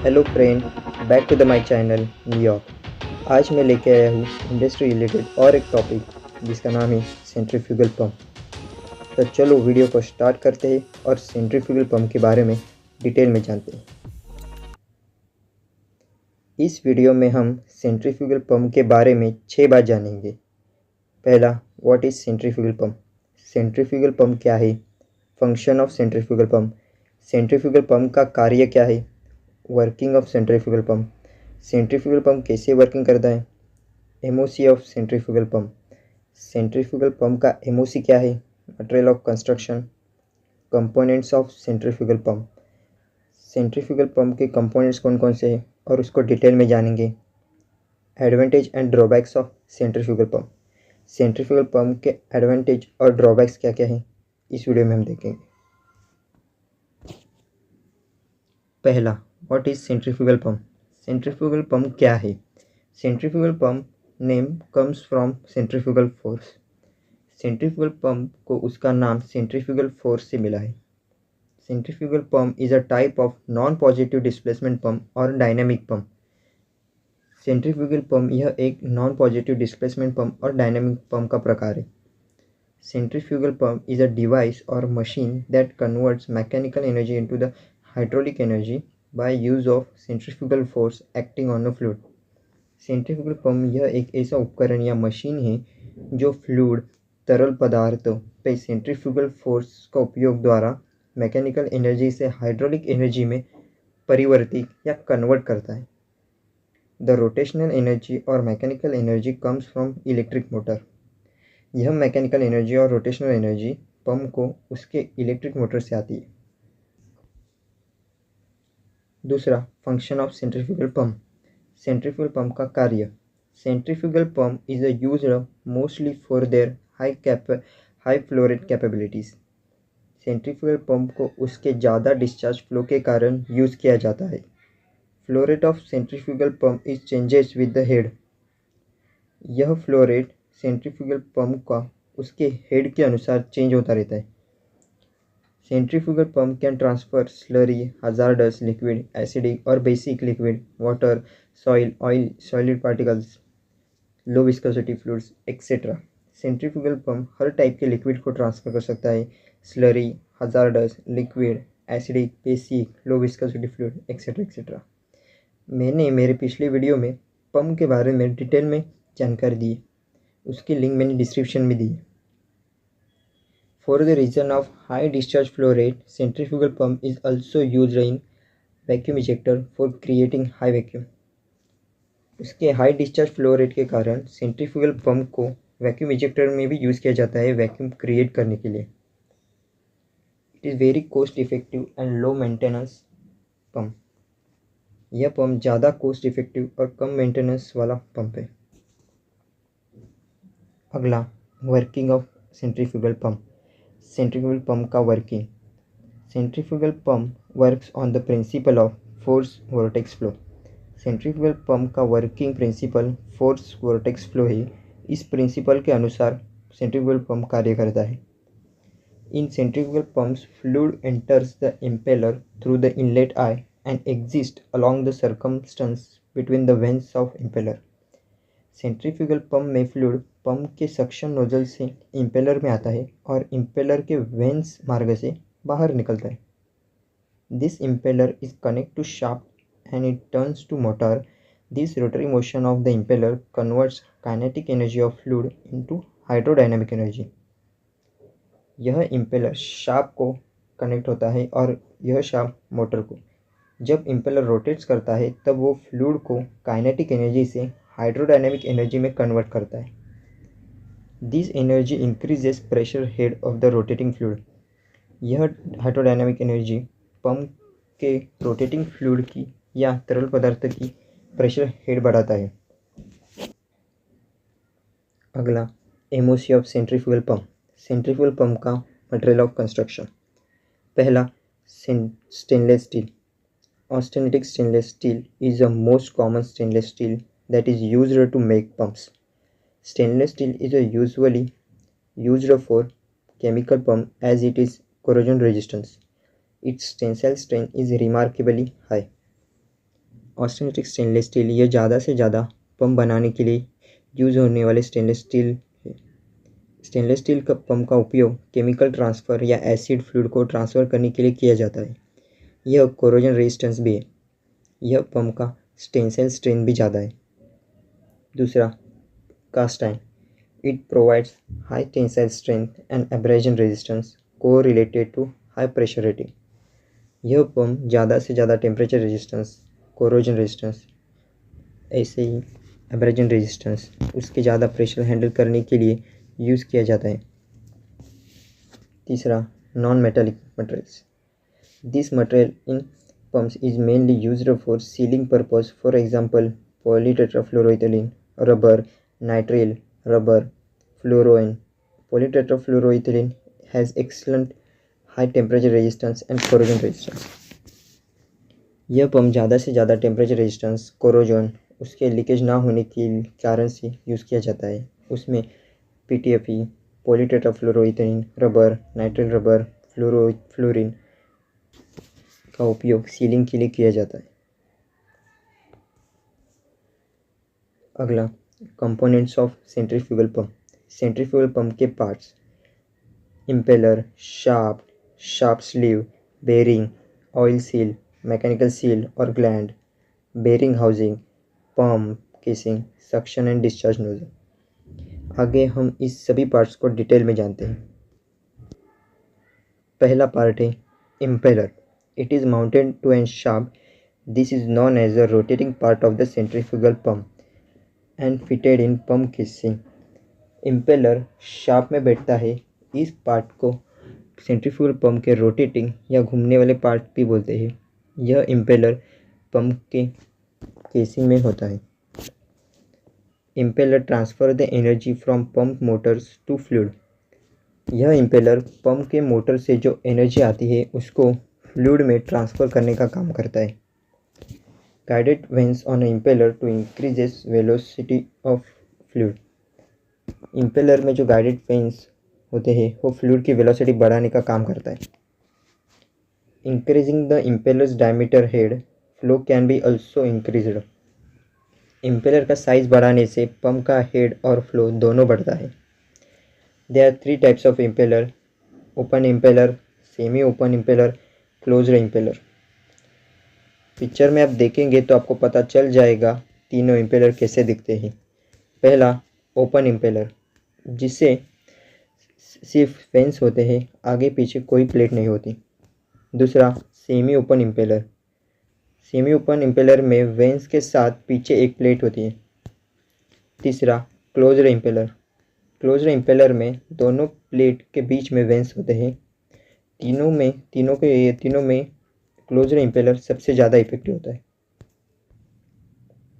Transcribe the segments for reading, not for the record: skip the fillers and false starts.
Hello friend, back to the my channel New York. आज मैं लेके आया हूँ इंडस्ट्री रिलेटेड और एक टॉपिक जिसका नाम है सेंट्रीफ्यूगल पंप। तो चलो वीडियो को स्टार्ट करते हैं और सेंट्रीफ्यूगल पंप के बारे में डिटेल में जानते हैं। इस वीडियो में हम सेंट्रीफ्यूगल पंप के बारे में 6 बात जानेंगे। पहला, what is centrifugal pump. Centrifugal pump क्या है। Function of centrifugal pump. Centrifugal pump का कार्य क्या है। Working of centrifugal pump. Centrifugal pump कैसे वर्किंग करता है। MOC of centrifugal pump. Centrifugal pump का एमओसी क्या है। Material of construction. Components of centrifugal pump. Centrifugal pump के कंपोनेंट्स कौन कौन से हैं और उसको डिटेल में जानेंगे। Advantage and drawbacks of centrifugal pump. Centrifugal pump के एडवांटेज और ड्रॉबैक्स क्या क्या हैं इस वीडियो में हम देखेंगे। पहला, what is centrifugal pump. Centrifugal pump क्या है। Centrifugal pump name comes from centrifugal force. Centrifugal pump को उसका नाम सेंट्रीफ्यूगल फोर्स से मिला है। Centrifugal pump is a type of non positive displacement pump और डायनेमिक पंप। सेंट्रीफ्यूगल पंप यह एक नॉन पॉजिटिव डिस्प्लेसमेंट पंप और डायनेमिक पंप का प्रकार है। Centrifugal pump is a device or machine that converts mechanical energy into the hydraulic energy by use of centrifugal force acting on a fluid. Centrifugal pump यह एक ऐसा उपकरण या machine है जो फ्लूइड तरल पदार्थ पे सेंट्रीफ्यूगल फोर्स का उपयोग द्वारा मैकेनिकल एनर्जी से हाइड्रोलिक एनर्जी में परिवर्तित या कन्वर्ट करता है। द रोटेशनल एनर्जी और mechanical energy comes from electric motor. यह मैकेनिकल एनर्जी और रोटेशनल एनर्जी पंप को उसके इलेक्ट्रिक मोटर से आती है। दूसरा, function of centrifugal pump. Centrifugal pump का कार्य। Centrifugal pump is used mostly for their high flow rate capabilities. Centrifugal pump को उसके ज़्यादा डिस्चार्ज फ्लो के कारण यूज़ किया जाता है। Flow rate of centrifugal pump is changes with the head. यह फ्लो रेट सेंट्रीफ्यूगल पंप का उसके हेड के अनुसार चेंज होता रहता है। Centrifugal pump can transfer slurry, hazardous liquid, acidic और basic liquid, water, soil, oil, solid particles, low viscosity fluids etcetera. Centrifugal pump हर टाइप के लिक्विड को ट्रांसफर कर सकता है। Slurry, hazardous liquid, acidic, basic, low viscosity fluid etcetera etcetera. मैंने मेरे पिछले वीडियो में पंप के बारे में डिटेल में जानकारी दी, उसकी लिंक मैंने डिस्क्रिप्शन में दी। For the reason of high discharge flow rate, centrifugal pump is also used in vacuum ejector for creating high vacuum. उसके हाई डिस्चार्ज फ्लो रेट के कारण सेंट्रीफ्यूगल पंप को वैक्यूम इजेक्टर में भी यूज़ किया जाता है वैक्यूम क्रिएट करने के लिए। It is very cost effective and low maintenance pump. यह पंप ज़्यादा कॉस्ट इफेक्टिव और कम मेंटेनेंस वाला पंप है। अगला, working of centrifugal pump. Centrifugal pump का working. Centrifugal pump works on the principle of force vortex flow. Centrifugal pump का working principle force vortex flow है। इस प्रिंसिपल के अनुसार सेंट्रीफ्यूगल पंप कार्य करता है। In centrifugal pumps fluid enters the impeller through the inlet eye and exist along the circumstance between the vanes of impeller. Centrifugal pump में fluid pump के suction nozzle से इम्पेलर में आता है और इम्पेलर के वेंस मार्ग से बाहर निकलता है। This impeller is connect to shaft and it turns to motor. This rotary motion of the impeller converts kinetic energy of fluid into hydrodynamic energy. यह इम्पेलर शाफ्ट को कनेक्ट होता है और यह शाफ्ट मोटर को। जब इम्पेलर रोटेट्स करता है तब वो फ्लूइड को काइनेटिक एनर्जी से हाइड्रोडायनेमिक एनर्जी में कन्वर्ट करता है। This energy increases pressure head of the rotating fluid. यह हाइड्रोडायनेमिक एनर्जी पंप के रोटेटिंग फ्लूइड की या तरल पदार्थ की प्रेशर हेड बढ़ाता है। अगला, MOC of centrifugal pump. Centrifugal pump का मटेरियल ऑफ कंस्ट्रक्शन। पहला, stainless steel. Austenitic stainless steel is the most common stainless steel that is used to make pumps. Stainless steel is usually used for chemical pump as it is corrosion resistance. Its tensile strength is remarkably high. Austenitic stainless steel ये ज़्यादा से ज़्यादा pump बनाने के लिए use होने वाले stainless steel है। स्टेनलेस स्टील का पंप का उपयोग केमिकल ट्रांसफ़र या एसिड फ्लूइड को ट्रांसफ़र करने के लिए किया जाता है। यह कोरोजन रेजिस्टेंस भी है। यह पंप का टेंसाइल स्ट्रेंथ भी ज़्यादा है। दूसरा, cast iron. It provides high tensile strength and abrasion resistance को related to high pressure rating. यह पंप ज़्यादा से ज़्यादा टेम्परेचर रेजिस्टेंस, कोरोजन रेजिस्टेंस, ऐसे ही एब्रेजन रेजिस्टेंस उसके ज़्यादा प्रेशर हैंडल करने के लिए यूज़ किया जाता है। तीसरा, non metallic materials. This material in pumps is mainly used for sealing purpose, for example polytetrafluoroethylene, rubber, nitrile, rubber, fluorine. Polytetrafluoroethylene has excellent high temperature resistance and corrosion resistance. यह pump ज़्यादा से ज़्यादा temperature resistance, corrosion उसके leakage ना होने के कारण से यूज़ किया जाता है। उसमें PTFE, polytetrafluoroethylene, rubber, nitrile rubber, fluorine का उपयोग सीलिंग के लिए किया जाता है। अगला, components of centrifugal pump. Centrifugal pump के parts: impeller, shaft, shaft sleeve, bearing, oil seal, mechanical seal और gland, bearing housing, pump casing, suction and discharge nozzle. आगे हम इस सभी पार्ट्स को डिटेल में जानते हैं। पहला पार्ट है impeller. It is mounted to a shaft. This is known as the rotating part of the centrifugal pump and fitted in pump casing. Impeller shaft में बैठता है। इस पार्ट को सेंट्रीफ्यूगल पंप के रोटेटिंग या घूमने वाले पार्ट भी बोलते हैं। यह इम्पेलर पंप के केसिंग में होता है। Impeller transfer the energy from pump motors to fluid. यह इम्पेलर पंप के मोटर से जो एनर्जी आती है उसको फ्लूइड में ट्रांसफ़र करने का काम करता है। Guided vanes on a impeller to increases velocity of fluid. Impeller में जो गाइडेड वेन्स होते हैं वो फ्लूइड की वेलोसिटी बढ़ाने का काम करता है। Increasing the impellers diameter head flow can be also increased. Impeller का साइज बढ़ाने से पंप का हेड और फ्लो दोनों बढ़ता है। There are 3 types of impeller: open impeller, semi open impeller, closed impeller. Picture में आप देखेंगे तो आपको पता चल जाएगा तीनों इम्पेलर कैसे दिखते हैं। पहला, ओपन इम्पेलर, जिससे सिर्फ वेंस होते हैं, आगे पीछे कोई प्लेट नहीं होती। दूसरा, semi open impeller. Semi open impeller में वेंस के साथ पीछे एक प्लेट होती है। तीसरा, क्लोज्ड इम्पेलर। क्लोज्ड इम्पेलर में दोनों प्लेट के बीच में वेंस होते हैं। तीनों में क्लोज्ड इम्पेलर सबसे ज़्यादा इफेक्टिव होता है।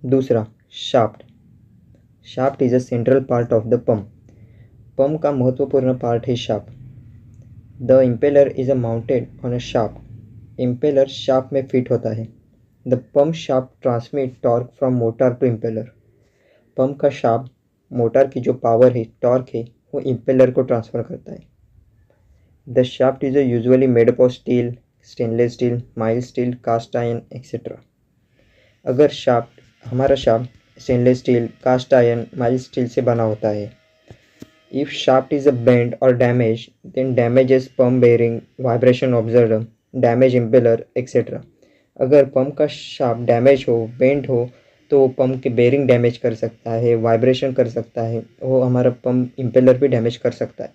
दूसरा, shaft. Shaft is a central part of the pump. Pump का महत्वपूर्ण पार्ट है shaft. The impeller is a mounted on a shaft. Impeller shaft में फिट होता है। The pump shaft transmit torque from motor to impeller. Pump का shaft motor की जो power है, टॉर्क है, वो इम्पेलर को ट्रांसफ़र करता है। The shaft is usually made up of steel, stainless steel, mild steel, cast iron etcetera. अगर हमारा shaft stainless steel, cast iron, mild steel से बना होता है। इफ शाफ्ट इज बेंड और damage, then damages pump bearing, vibration observe, damage impeller etcetera. अगर pump का shaft damage हो, बेंड हो, तो पंप के बेरिंग डैमेज कर सकता है, वाइब्रेशन कर सकता है, वो हमारा पंप इम्पेलर भी डैमेज कर सकता है।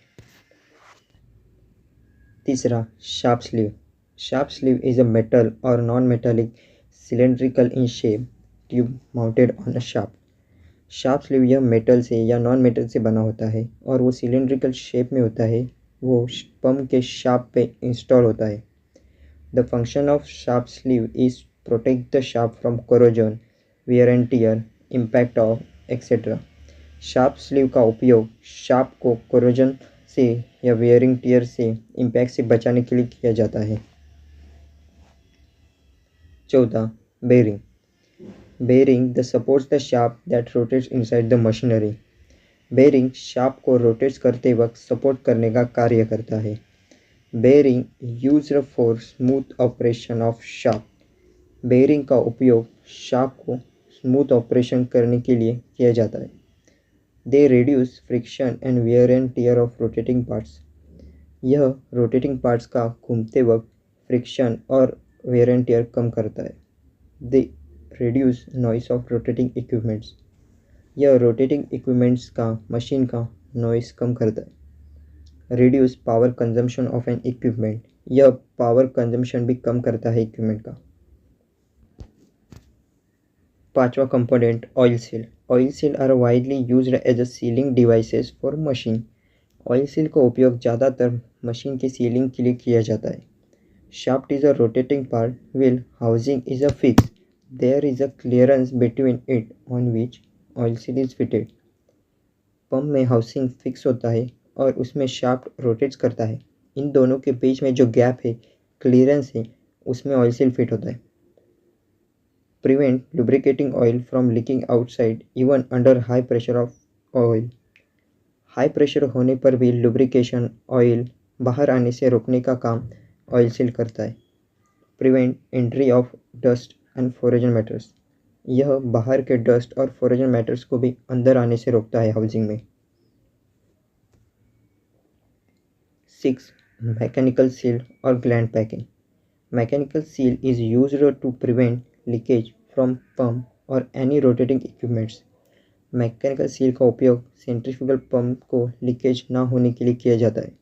तीसरा, shaft sleeve. Shaft sleeve is a metal और non metallic cylindrical in shape tube mounted on a shaft. Shaft sleeve यह मेटल से या नॉन मेटल से बना होता है और वो सिलेंड्रिकल शेप में होता है। वो पंप के शाफ्ट पे इंस्टॉल होता है। The function of shaft sleeve is protect the shaft from corrosion, wear and tear, impact of etcetera. Shaft sleeve का उपयोग शाफ्ट को कोरोजन से या वेयरिंग टियर से इम्पैक्ट से बचाने के लिए किया जाता है। चौथा, bearing. Bearing the supports the shaft that rotates inside the machinery. Bearing shaft को रोटेट्स करते वक्त सपोर्ट करने का कार्य करता है। Bearing used for smooth operation of shaft. Bearing का उपयोग शाफ्ट को स्मूथ ऑपरेशन करने के लिए किया जाता है। They reduce friction and wear and tear of rotating parts. यह रोटेटिंग पार्ट्स का घूमते वक्त फ्रिक्शन और वेयर एंड टियर कम करता है। They reduce noise of rotating equipments. यह रोटेटिंग इक्विपमेंट्स का मशीन का नॉइस कम करता है। Reduce power consumption of an equipment. यह पावर कंजम्पशन भी कम करता है इक्विपमेंट का। पांचवा component oil seal. Oil seal are widely used as a sealing devices for machine. Oil seal का उपयोग ज़्यादातर मशीन की सीलिंग के लिए किया जाता है। Shaft is a rotating part while housing is a fix. There is a clearance between it on which oil seal is fitted. Pump में हाउसिंग फिक्स होता है और उसमें शाफ्ट रोटेट्स करता है। इन दोनों के बीच में जो गैप है, क्लियरेंस है, उसमें ऑयल सील फिट होता है। Prevent lubricating oil from leaking outside even under high pressure of oil. High pressure होने पर भी लुब्रिकेशन ऑयल बाहर आने से रोकने का काम ऑयल सील करता है। Prevent entry of dust and foreign matters. यह बाहर के डस्ट और फोरेजन मैटर्स को भी अंदर आने से रोकता है हाउसिंग में। 6. मैकेनिकल सील और gland packing. Mechanical seal is used to prevent leakage from pump और any rotating equipments. Mechanical seal का उपयोग सेंट्रीफ्यूगल पंप को लीकेज ना होने के लिए किया जाता है।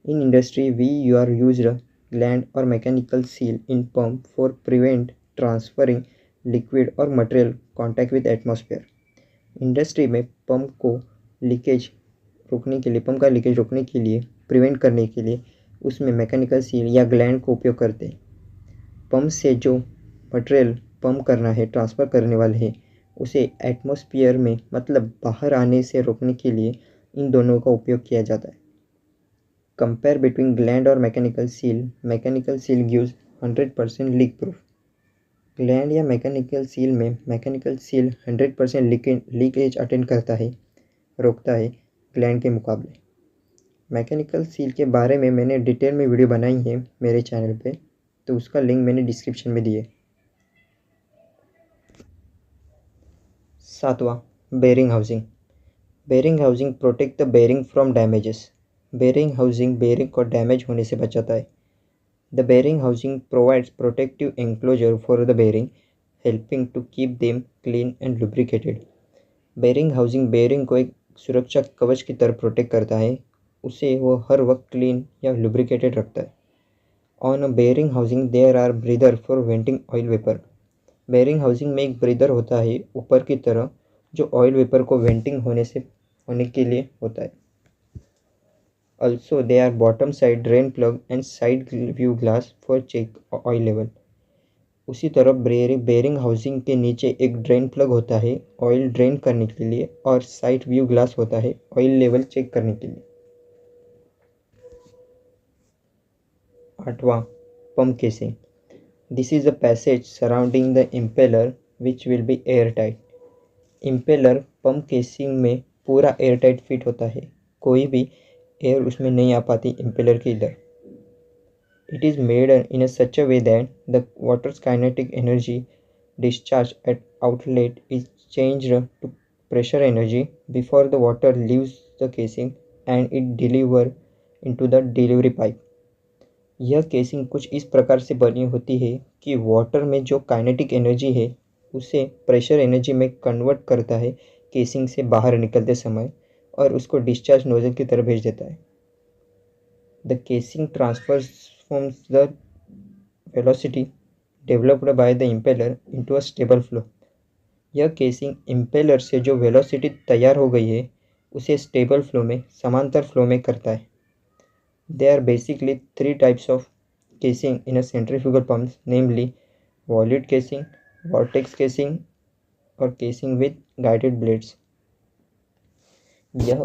In industry we you are used gland और mechanical seal in pump for prevent transferring liquid और material contact with atmosphere. Industry में पंप को लीकेज रोकने के लिए, पंप का लीकेज रोकने के लिए, प्रिवेंट करने के लिए उसमें मैकेनिकल सील या ग्लैंड को उपयोग करते हैं। पंप से जो मटेरियल पंप करना है, ट्रांसफ़र करने वाले हैं, उसे एटमॉस्फेयर में मतलब बाहर आने से रोकने के लिए इन दोनों का उपयोग किया जाता है। कंपेयर बिटवीन ग्लैंड और mechanical seal. Mechanical seal gives 100% leak proof. Gland या मैकेनिकल सील में मैकेनिकल सील 100% लीकेज अटेंड करता है, रोकता है ग्लैंड के मुकाबले। मैकेनिकल सील के बारे में मैंने डिटेल में वीडियो बनाई है मेरे चैनल पे, तो उसका लिंक मैंने डिस्क्रिप्शन में दिए। 7वां bearing housing. Bearing housing protect the bearing from damages. Bearing housing bearing को डैमेज होने से बचाता है। The bearing housing provides protective enclosure for the bearing, helping to keep them clean and lubricated. Bearing housing bearing को एक सुरक्षा कवच की तरह प्रोटेक्ट करता है, उसे वो हर वक्त क्लीन या लुब्रिकेटेड रखता है। On a bearing housing there are breather for venting oil vapour. Bearing housing में एक ब्रीदर होता है ऊपर की तरह, जो ऑयल वेपर को वेंटिंग होने के लिए होता है। Also, they are bottom side drain plug and side view glass for check oil level. उसी तरह बेरिंग हाउसिंग के नीचे एक ड्रेन प्लग होता है ऑयल ड्रेन करने के लिए, और साइड व्यू ग्लास होता है ऑयल लेवल चेक करने के लिए। 8वां pump casing. This is a passage surrounding the impeller which will be air tight. Impeller pump casing में पूरा एयर टाइट फिट होता है, कोई भी एयर उसमें नहीं आ पाती इम्पेलर के इधर। It is made in a such a way that the water's kinetic energy discharged at outlet is changed to pressure energy before the water leaves the casing and it deliver into the delivery pipe. यह casing कुछ इस प्रकार से बनी होती है कि water में जो काइनेटिक एनर्जी है उसे प्रेशर एनर्जी में कन्वर्ट करता है केसिंग से बाहर निकलते समय, और उसको डिस्चार्ज नोजल की तरफ भेज देता है। The casing transforms the velocity developed by the impeller into a stable flow. यह केसिंग इम्पेलर से जो वेलोसिटी तैयार हो गई है उसे स्टेबल फ्लो में, समांतर फ्लो में करता है। There are basically 3 types of casing in a centrifugal pumps, namely volute casing, vortex casing और casing with guided blades. यह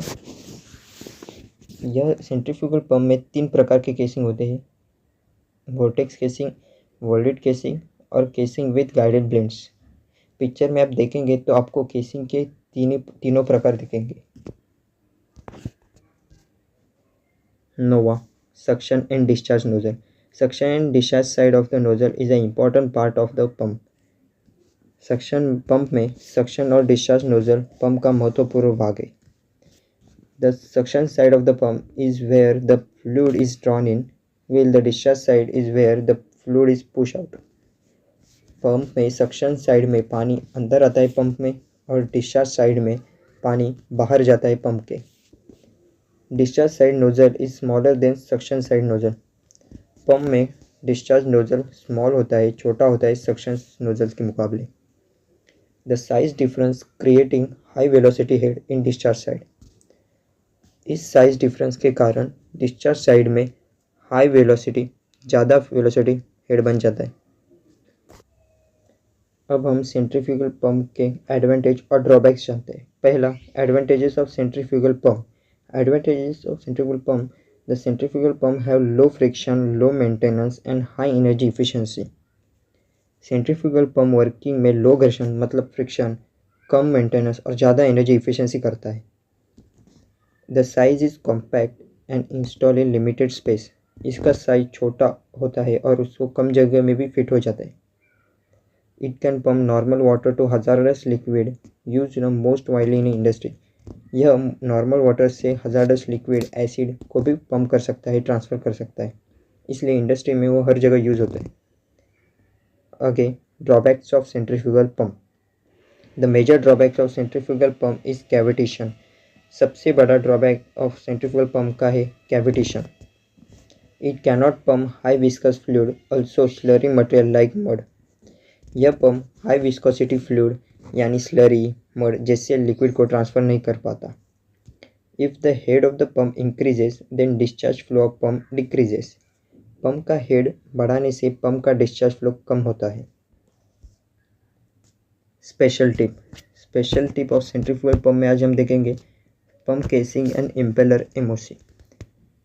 सेंट्रीफ्यूगल पंप में 3 प्रकार के केसिंग होते हैं, वोर्टेक्स केसिंग, वोल्यूट केसिंग और casing with guided blades. Picture में आप देखेंगे तो आपको केसिंग के तीनों प्रकार दिखेंगे। 9वां suction and discharge nozzle. Suction and discharge side of the nozzle is an important part of the pump. Suction pump में सक्शन और डिस्चार्ज नोजल पंप का महत्वपूर्ण भाग है। The suction side of the pump is where the fluid is drawn in, while the discharge side is where the fluid is pushed out। Pump में suction side में पानी अंदर आता है पंप में, और डिस्चार्ज साइड में पानी बाहर जाता है पंप के। Discharge side nozzle is smaller than suction side nozzle. Pump में डिस्चार्ज नोजल स्मॉल होता है, छोटा होता है सक्शन नोजल के मुकाबले। The size difference creating high velocity head in discharge side. इस साइज डिफरेंस के कारण डिस्चार्ज साइड में हाई वेलोसिटी, ज़्यादा वेलोसिटी हेड बन जाता है। अब हम सेंट्रीफ्यूगल पंप के एडवांटेज और ड्रॉबैक्स जानते हैं। पहला, advantages of centrifugal pump. Advantages of centrifugal pump: the centrifugal pump have low friction, low maintenance and high energy efficiency. Centrifugal pump working में लो घर्षण मतलब फ्रिक्शन, कम मेंटेनेंस और ज़्यादा एनर्जी इफिशिएंसी करता है। The size is compact and install in limited space. इसका size छोटा होता है और उसको कम जगह में भी फिट हो जाता है। It can pump normal water to hazardous liquid use most widely in industry. यह नॉर्मल वाटर से हजारडस लिक्विड एसिड को भी पंप कर सकता है, ट्रांसफ़र कर सकता है, इसलिए इंडस्ट्री में वो हर जगह यूज़ होता है। आगे, drawbacks of centrifugal pump. The major drawbacks of centrifugal pump is cavitation. सबसे बड़ा ड्रॉबैक ऑफ सेंट्रीफ्यूगल पंप का है cavitation. It cannot pump high viscous fluid, also slurry material like mud। यह पंप हाई विस्कोसिटी फ्लूइड यानी slurry, mud जैसे liquid को transfer नहीं कर पाता। If the head of the pump increases then discharge flow of pump decreases. Pump का head बढ़ाने से पंप का डिस्चार्ज फ्लो कम होता है। Special tip of centrifugal pump में आज हम देखेंगे pump casing and impeller MOC.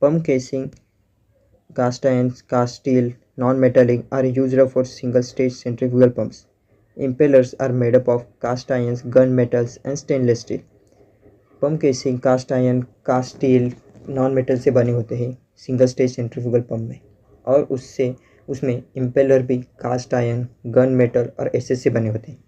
Pump casing, cast iron, cast steel, non-metallic are used for single-stage centrifugal pumps. Impellers are made up of cast irons, gun metals and stainless steel। Pump casing cast iron, cast steel, non metal से बने होते हैं single stage centrifugal pump में, और उसमें impeller भी cast iron, gun metal और SS से बने होते हैं।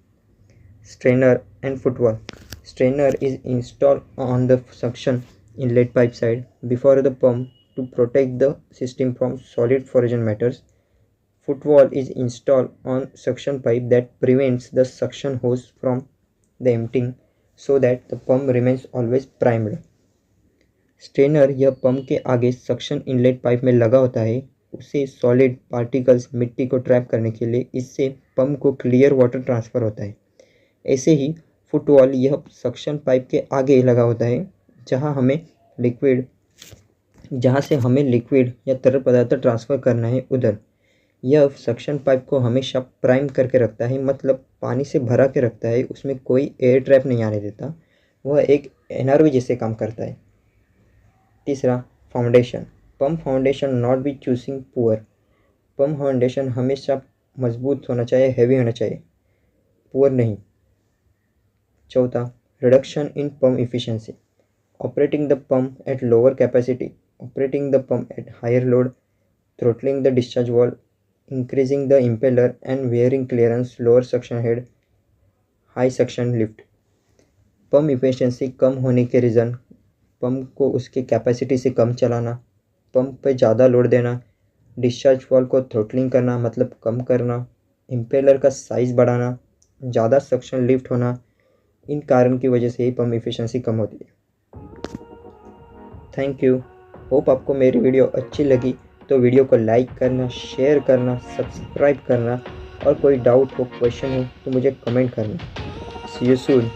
Strainer and football. Strainer is installed on the suction inlet pipe side before the pump to protect the system from solid foreign matters। Footwall is installed on suction pipe that prevents the suction hose from the emptying so that the pump remains always primed। Strainer यह pump के आगे suction inlet pipe में लगा होता है, उसे solid particles मिट्टी को ट्रैप करने के लिए। इससे पंप को क्लियर वाटर ट्रांसफ़र होता है। ऐसे ही फुटवॉल यह सक्शन पाइप के आगे लगा होता है जहाँ से हमें लिक्विड या तरल पदार्थ ट्रांसफ़र करना है उधर। यह सक्शन पाइप को हमेशा प्राइम करके रखता है, मतलब पानी से भरा के रखता है, उसमें कोई एयर ट्रैप नहीं आने देता। वह एक एनआरवी जैसे काम करता है। तीसरा, foundation. Pump foundation not be choosing poor. Pump foundation हमेशा मजबूत होना चाहिए, हैवी होना चाहिए, पुअर नहीं। चौथा, reduction in pump efficiency. Operating the pump at lower capacity, operating the pump at higher load, throttling the discharge valve, increasing the impeller and wearing clearance, lower suction head, high suction lift। Pump efficiency कम होने के reason: pump को उसके capacity से कम चलाना, pump पे ज़्यादा load देना, डिस्चार्ज वाल्व को थ्रोटलिंग करना मतलब कम करना, इम्पेलर का साइज़ बढ़ाना, ज़्यादा सक्शन लिफ्ट होना। इन कारण की वजह से ही पंप इफिशिएंसी कम होती है। Thank you. होप आपको मेरी वीडियो अच्छी लगी तो वीडियो को लाइक करना, शेयर करना, सब्सक्राइब करना, और कोई डाउट हो, क्वेश्चन हो तो मुझे कमेंट करना। सी यू सून।